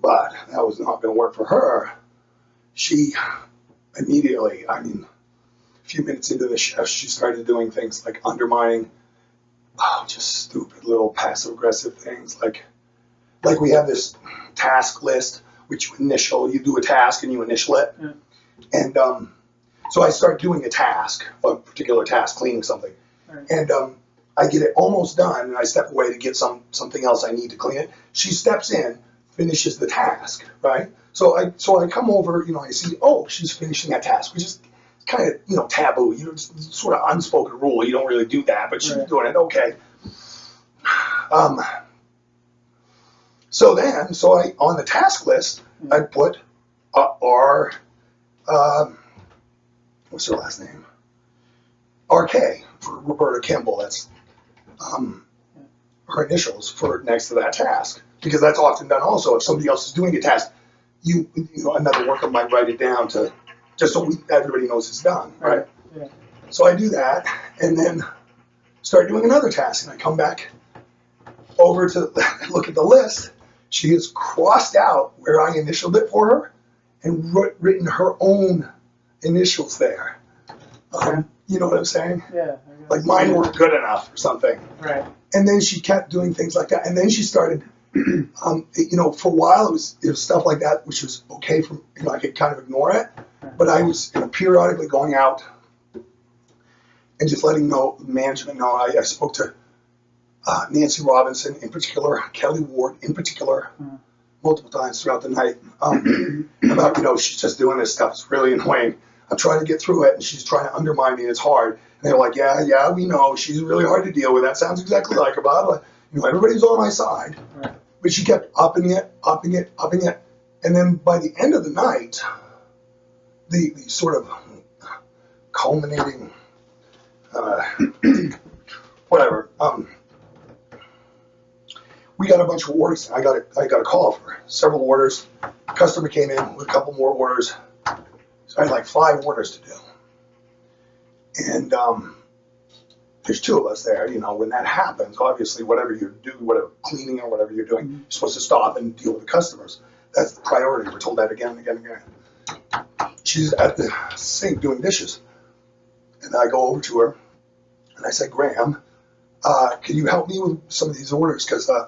But that was not going to work for her. She immediately, I mean, a few minutes into the shift, she started doing things like undermining, just stupid little passive-aggressive things. Like we have this task list, which you do a task and you initial it. Yeah. And so I start doing a particular task, cleaning something. Right. And I get it almost done, and I step away to get something else I need to clean it. She steps in, finishes the task, right? So I come over, I see, she's finishing that task, which is kind of, taboo. It's sort of unspoken rule. You don't really do that, but she's doing it. Okay. So on the task list, I put our, what's her last name? RK for Roberta Kimball. That's her initials for next to that task, because that's often done also. If somebody else is doing a task, another worker might write it down just so everybody knows it's done, right? Yeah. So I do that, and then start doing another task, and I come back over to look at the list. She has crossed out where I initialed it for her and written her own initials there. You know what I'm saying? Yeah. Like mine weren't good enough or something. Right. And then she kept doing things like that, and then she started. For a while it was stuff like that, which was okay for I could kind of ignore it, but I was periodically going out and just letting management know. I spoke to Nancy Robinson in particular, Kelly Ward in particular, multiple times throughout the night about she's just doing this stuff. It's really annoying. I'm trying to get through it, and she's trying to undermine me, and it's hard. And they're like, yeah, we know she's really hard to deal with. That sounds exactly like her, blah blah. Everybody's on my side. Right. But she kept upping it. And then by the end of the night, the sort of culminating, whatever, we got a bunch of orders. I got a call for several orders. A customer came in with a couple more orders. So I had like 5 orders to do. And there's 2 of us there. When that happens, obviously, whatever you do, whatever cleaning or whatever you're doing, you're supposed to stop and deal with the customers. That's the priority. We're told that again and again and again. She's at the sink doing dishes. And I go over to her, and I say, Graham, can you help me with some of these orders? Because, I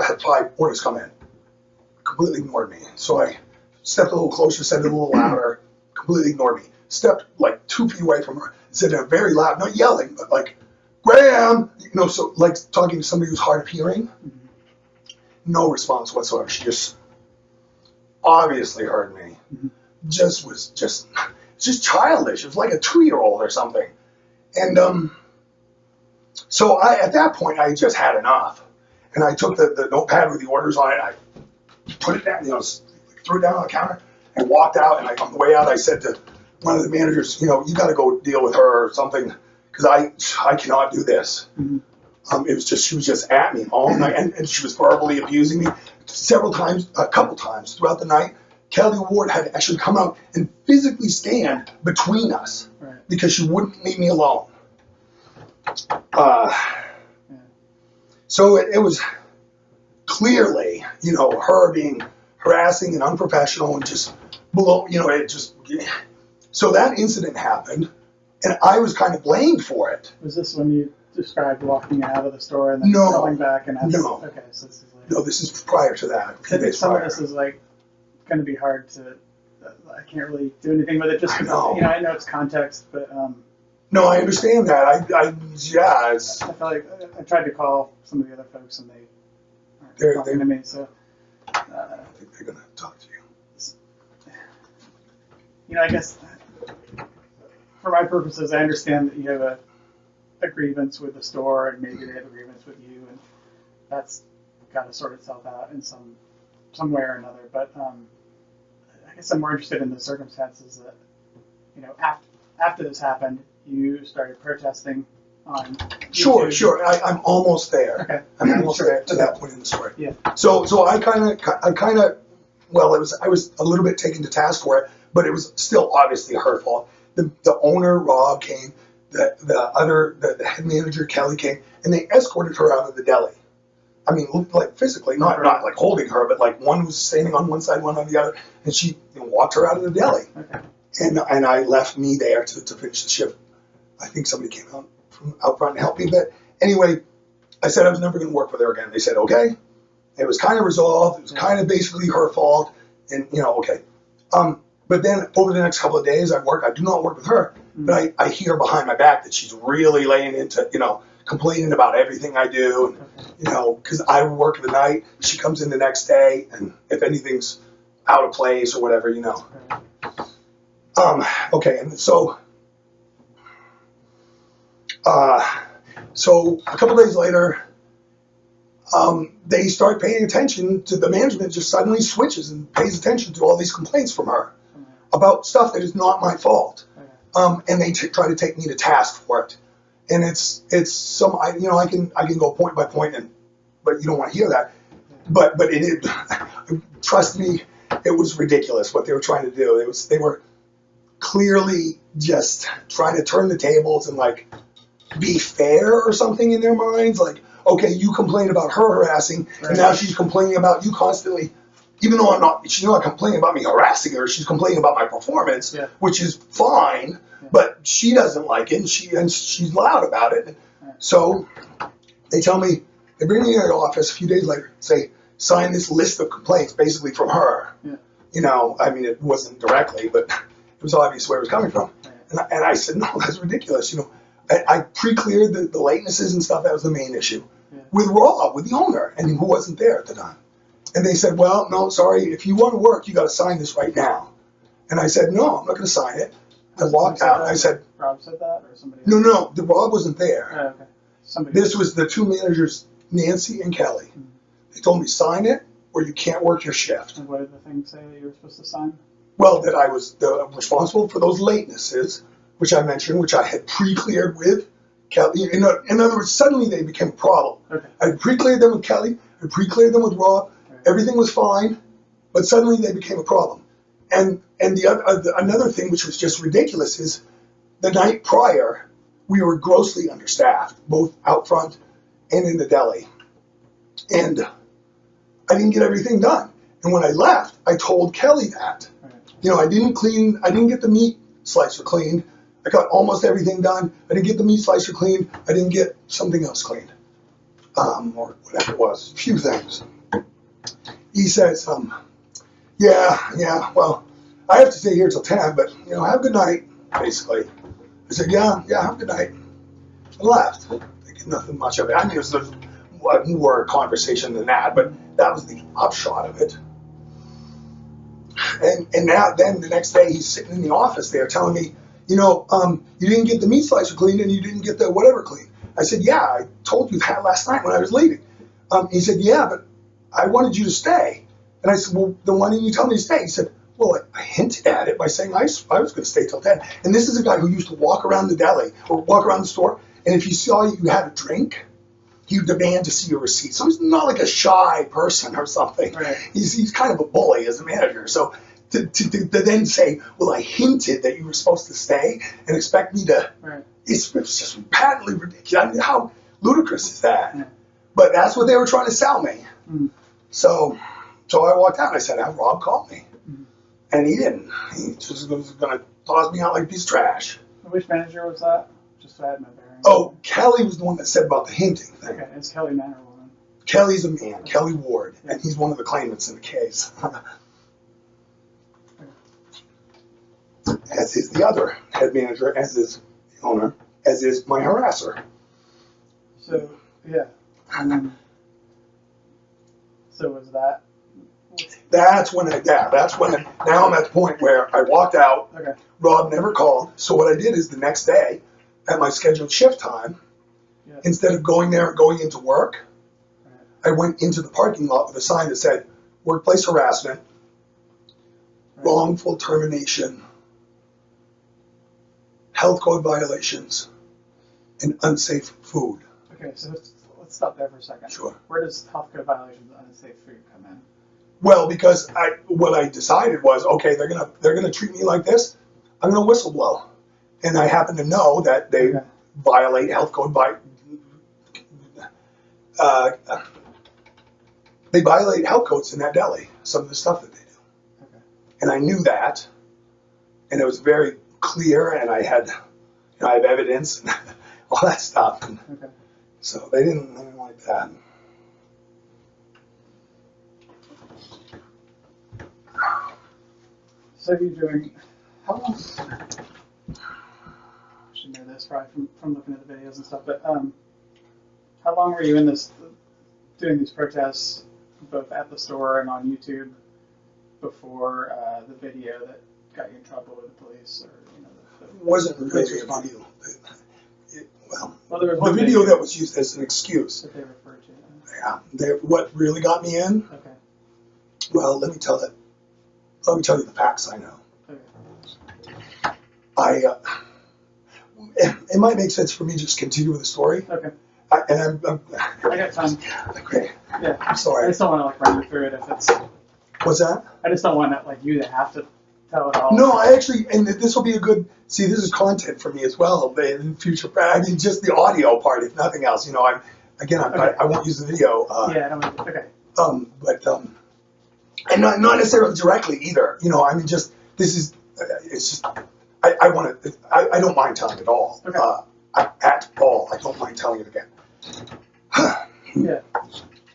had 5 orders come in. Completely ignored me. So I stepped a little closer, said it a little louder, completely ignored me. Stepped like 2 feet away from her, said it very loud, not yelling, but like, Graham, so like talking to somebody who's hard of hearing. No response whatsoever. She just obviously heard me. Was just childish. It was like a 2-year-old or something. And so at that point, I just had enough. And I took the notepad with the orders on it, I put it down, threw it down on the counter, and walked out. And on the way out, I said to one of the managers, you got to go deal with her or something, because I cannot do this. It was just, she was just at me all night, and she was verbally abusing me a couple times throughout the night. Kelly Ward had to actually come out and physically stand between us because she wouldn't leave me alone. So it was clearly, her being harassing and unprofessional and just below, so that incident happened, and I was kind of blamed for it. Was this when you described walking out of the store and then going back and asking? No. Okay, so this is like... No, this is prior to that. I think some of this is like going to be hard to... I can't really do anything with it just because, I know it's context, but... No, I understand that. I feel like I tried to call some of the other folks and they're talking to me, so... I don't think they're going to talk to you. I guess for my purposes, I understand that you have a grievance with the store and maybe they have a grievance with you, and that's got to sort itself out in some way or another. But I guess I'm more interested in the circumstances that, after this happened, you started protesting on YouTube. Sure. I'm almost there. Okay. I'm almost there to that point in the story. Yeah. So I kind of, well, I was a little bit taken to task for it, but it was still obviously her fault. The owner, Rob, came, the head manager, Kelly, came, and they escorted her out of the deli. I mean, like physically, not like holding her, but like one was standing on one side, one on the other, and she walked her out of the deli. Okay. And I left me there to finish the shift. I think somebody came out from out front and helped me. But anyway, I said I was never going to work with her again. They said, okay. It was kind of resolved. It was kind of basically her fault. And, okay. But then over the next couple of days, I do not work with her, but I hear behind my back that she's really laying into, complaining about everything I do. And, because I work the night, she comes in the next day, and if anything's out of place or whatever, Okay, and so a couple days later, they start paying attention to the management. Just suddenly switches and pays attention to all these complaints from her about stuff that is not my fault, and they try to take me to task for it. And it's some I can go point by point, but you don't want to hear that. But trust me, it was ridiculous what they were trying to do. They were clearly just trying to turn the tables and like be fair or something in their minds. Like, okay, you complain about her harassing, and now she's complaining about you constantly. Even though she's not complaining about me harassing her, she's complaining about my performance, which is fine, but she doesn't like it, and she's loud about it. So they bring me in the office a few days later, say, sign this list of complaints, basically from her. I mean, it wasn't directly, but it was obvious where it was coming from. And I said, no, that's ridiculous. I pre-cleared the latenesses and stuff. That was the main issue. With Rob, with the owner, and who wasn't there at the time. And they said, well, no, sorry, if you want to work, you got to sign this right now. And I said, no, I'm not going to sign it. I walked out, and I said, Rob said that, or somebody? No, Rob wasn't there. Oh, okay. Somebody This was the two managers, Nancy and Kelly. They told me, sign it, or you can't work your shift. And what did the thing say that you were supposed to sign? Well, that I was responsible for those latenesses, which I mentioned, which I had pre-cleared with Kelly. In other words, suddenly they became a problem. Okay. I pre-cleared them with Kelly. I pre-cleared them with Rob. Everything was fine, but suddenly they became a problem. And another thing which was just ridiculous is the night prior, we were grossly understaffed, both out front and in the deli. And I didn't get everything done. And when I left, I told Kelly that. I didn't get the meat slicer cleaned. I got almost everything done. I didn't get the meat slicer cleaned. I didn't get something else cleaned. Or whatever it was, a few things. He says, well, I have to stay here till 10, but, have a good night, basically. I said, yeah, have a good night. I left, thinking nothing much of it. I mean, it was more conversation than that, but that was the upshot of it. And now, then the next day, he's sitting in the office there telling me, you didn't get the meat slicer cleaned and you didn't get the whatever cleaned. I said, yeah, I told you that last night when I was leaving. He said, yeah, but I wanted you to stay. And I said, well, then why didn't you tell me to stay? He said, well, I hinted at it by saying I was going to stay till 10. And this is a guy who used to walk around the deli or walk around the store, and if he saw you had a drink, he would demand to see your receipt. So he's not like a shy person or something. Right. He's kind of a bully as a manager. So to then say, well, I hinted that you were supposed to stay and expect me to, it's just patently ridiculous. I mean, how ludicrous is that? Yeah. But that's what they were trying to sell me. So I walked out and I said, have Rob call me. And he didn't. He just was going to toss me out like a piece of trash. Which manager was that? Just so I had my bearings. Oh, Kelly was the one that said about the hinting thing. Okay, it's Kelly man or woman? Kelly's a man, Kelly Ward, and he's one of the claimants in the case. As is the other head manager, as is the owner, as is my harasser. So, yeah. So was that? That's when now I'm at the point where I walked out. Okay. Rob never called. So what I did is the next day at my scheduled shift time, instead of going there and going into work, I went into the parking lot with a sign that said workplace harassment, wrongful termination, health code violations, and unsafe food. Okay, so let's stop there for a second. Sure. Where does health code violations and unsafe food come in? Well, because what I decided was, okay, they're gonna treat me like this. I'm gonna whistleblow, and I happen to know that they violate health code they violate health codes in that deli, some of the stuff that they do. Okay. And I knew that, and it was very clear, and I had, I have evidence and all that stuff. And Okay. so they didn't like that. So you're doing, how long, I should know this probably from looking at the videos and stuff, but how long were you in this, doing these protests, both at the store and on YouTube, before the video that got you in trouble with the police, or, you know, It wasn't police really a response video. Well, there was The one video that was used as an excuse. that they referred to. Yeah, what really got me in? Okay. Well, let me tell you the facts I know. Okay. It might make sense for me to just continue with the story. Okay. I'm I got time. okay. Yeah. I'm I sorry. just don't want to like run you through it if it's. What's that? I just don't want like you to have to tell it all. No, I actually, and this will be a good. See, this is content for me as well in future. I mean, just the audio part, if nothing else. You know, I won't use the video. Yeah. I don't. Okay. And not necessarily directly either. You know, I mean, just this is. It's just. I want to. I don't mind telling it all. Okay. At all, I don't mind telling it again. Yeah.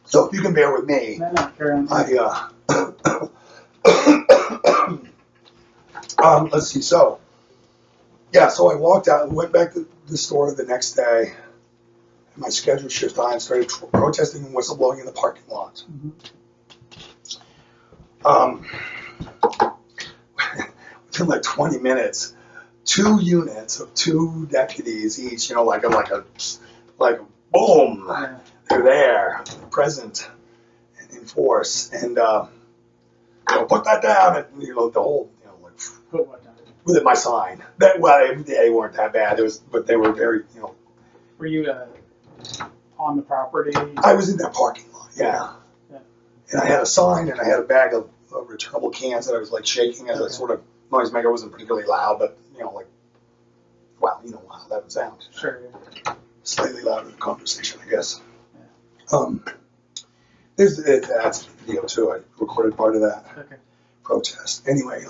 So if you can bear with me, No, carry on. Let's see. So, yeah. So I walked out and went back to the store the next day. And my schedule shifted. I started protesting and whistleblowing in the parking lot. Within like 20 minutes, 2 units of 2 deputies each. You know, like boom, Yeah. they're there, present, and in force, and put that down, and the whole, like Put what down? with my sign. They weren't that bad. It was, but they were very, Were you on the property? I was in that parking lot, yeah. Yeah. And I had a sign, and I had a bag of returnable cans that I was like shaking as a sort of noise maker. It wasn't particularly loud, but wow, how that would sound. Sure. Yeah. Slightly louder than the conversation, I guess. Yeah. That's the video too. I recorded part of that Okay. protest. Anyway,